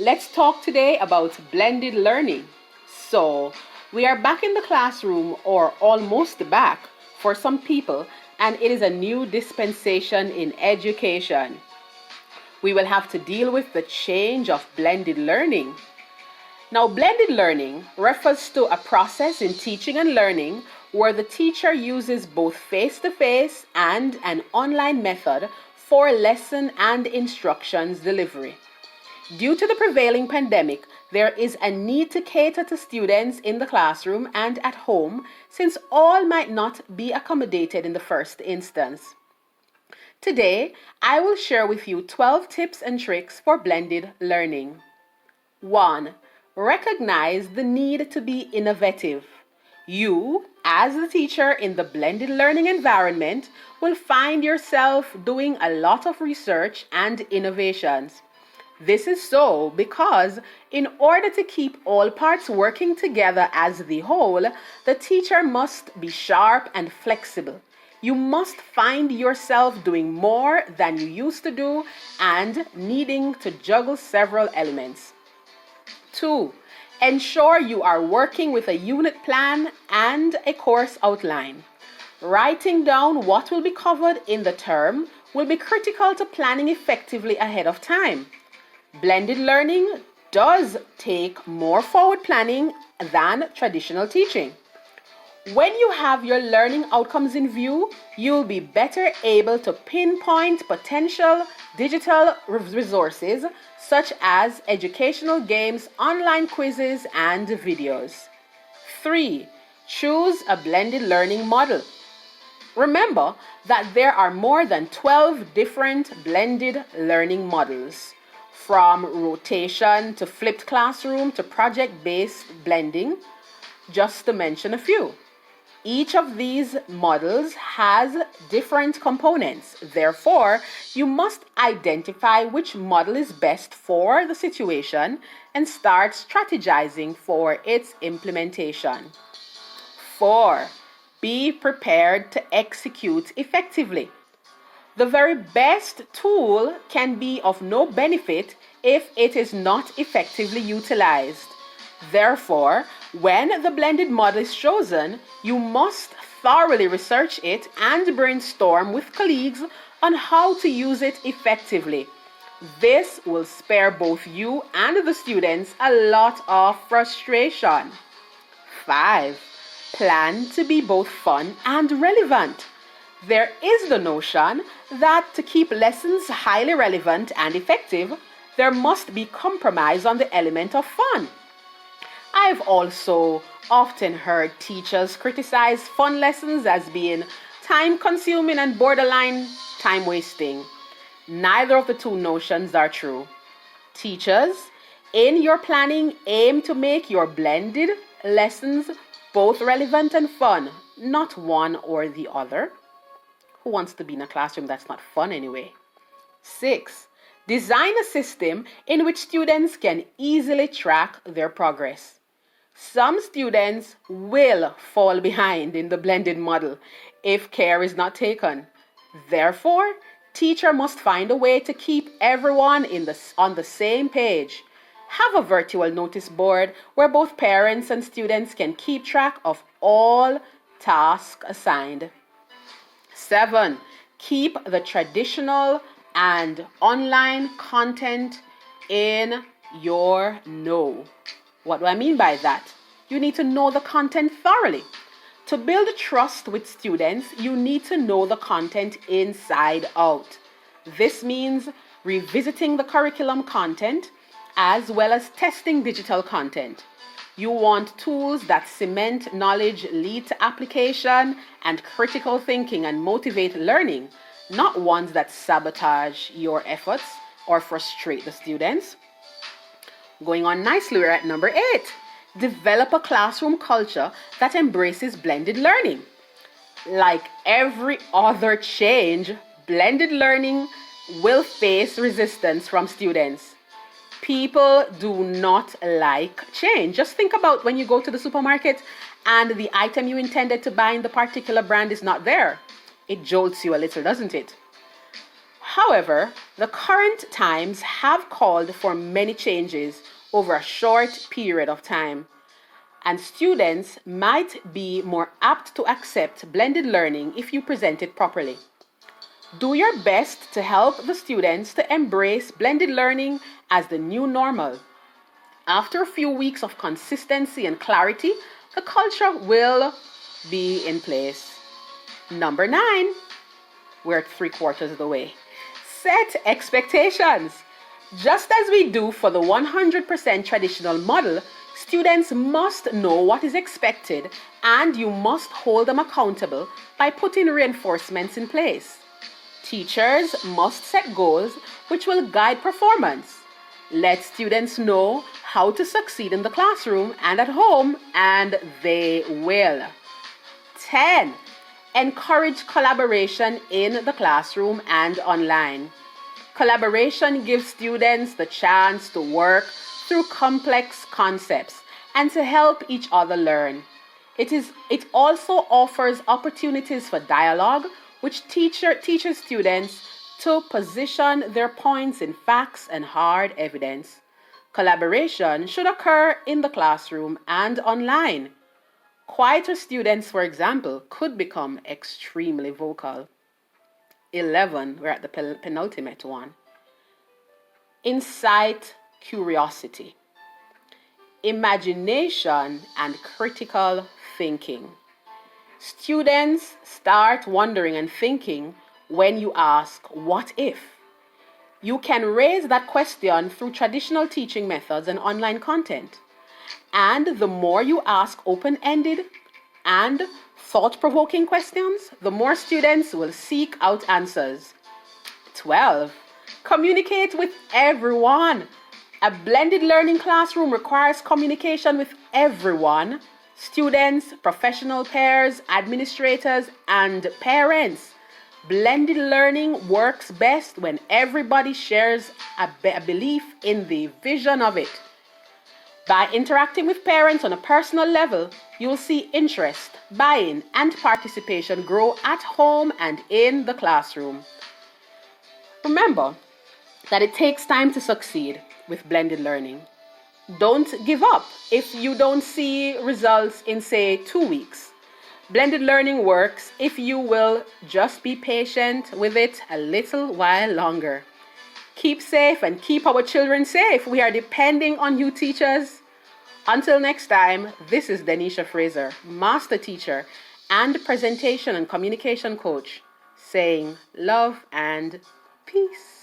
Let's talk today about blended learning. So, we are back in the classroom, or almost back for some people, and it is a new dispensation in education. We will have to deal with the change of blended learning. Now, blended learning refers to a process in teaching and learning where the teacher uses both face-to-face and an online method for lesson and instructions delivery. Due to the prevailing pandemic, there is a need to cater to students in the classroom and at home, since all might not be accommodated in the first instance. Today, I will share with you 12 tips and tricks for blended learning. 1. Recognize the need to be innovative. You, as the teacher in the blended learning environment, will find yourself doing a lot of research and innovations. This is so because in order to keep all parts working together as the whole, the teacher must be sharp and flexible. You must find yourself doing more than you used to do and needing to juggle several elements. 2. Ensure you are working with a unit plan and a course outline. Writing down what will be covered in the term will be critical to planning effectively ahead of time. Blended learning does take more forward planning than traditional teaching. When you have your learning outcomes in view, you'll be better able to pinpoint potential digital resources such as educational games, online quizzes, and videos. 3. Choose a blended learning model. Remember that there are more than 12 different blended learning models, from rotation to flipped classroom to project-based blending, just to mention a few. Each of these models has different components. Therefore, you must identify which model is best for the situation and start strategizing for its implementation. 4. Be prepared to execute effectively. The very best tool can be of no benefit if it is not effectively utilized. Therefore, when the blended model is chosen, you must thoroughly research it and brainstorm with colleagues on how to use it effectively. This will spare both you and the students a lot of frustration. 5. Plan to be both fun and relevant. There is the notion that to keep lessons highly relevant and effective, there must be compromise on the element of fun. I've also often heard teachers criticize fun lessons as being time-consuming and borderline time-wasting. Neither of the two notions are true. Teachers, in your planning, aim to make your blended lessons both relevant and fun, not one or the other. Who wants to be in a classroom that's not fun anyway? 6. Design a system in which students can easily track their progress. Some students will fall behind in the blended model if care is not taken. Therefore, teacher must find a way to keep everyone on the same page. Have a virtual notice board where both parents and students can keep track of all tasks assigned. 7. Keep the traditional and online content in your know. What do I mean by that? You need to know the content thoroughly. To build trust with students, you need to know the content inside out. This means revisiting the curriculum content as well as testing digital content. You want tools that cement knowledge, lead to application and critical thinking and motivate learning, not ones that sabotage your efforts or frustrate the students. Going on nicely, we're at number 8. Develop a classroom culture that embraces blended learning. Like every other change, blended learning will face resistance from students. People do not like change. Just think about when you go to the supermarket and the item you intended to buy in the particular brand is not there. It jolts you a little, doesn't it? However, the current times have called for many changes over a short period of time, and students might be more apt to accept blended learning if you present it properly. Do your best to help the students to embrace blended learning as the new normal. After a few weeks of consistency and clarity, the culture will be in place. Number 9, we're 3/4 of the way. Set expectations. Just as we do for the 100% traditional model, students must know what is expected and you must hold them accountable by putting reinforcements in place. Teachers must set goals which will guide performance. Let students know how to succeed in the classroom and at home, and they will. 10. Encourage collaboration in the classroom and online. Collaboration gives students the chance to work through complex concepts and to help each other learn. It also offers opportunities for dialogue, which teaches students to position their points in facts and hard evidence. Collaboration should occur in the classroom and online. Quieter students, for example, could become extremely vocal. 11, we're at the penultimate one. Incite curiosity, imagination, and critical thinking. Students start wondering and thinking when you ask, what if? You can raise that question through traditional teaching methods and online content. And the more you ask open-ended and thought-provoking questions, the more students will seek out answers. 12. Communicate with everyone. A blended learning classroom requires communication with everyone: students, professional peers, administrators, and parents. Blended learning works best when everybody shares a belief in the vision of it. By interacting with parents on a personal level, you'll see interest, buy-in, and participation grow at home and in the classroom. Remember that it takes time to succeed with blended learning. Don't give up if you don't see results in, say, 2 weeks. Blended learning works if you will just be patient with it a little while longer. Keep safe and keep our children safe. We are depending on you, teachers. Until next time, this is Denisha Fraser, master teacher and presentation and communication coach, saying love and peace.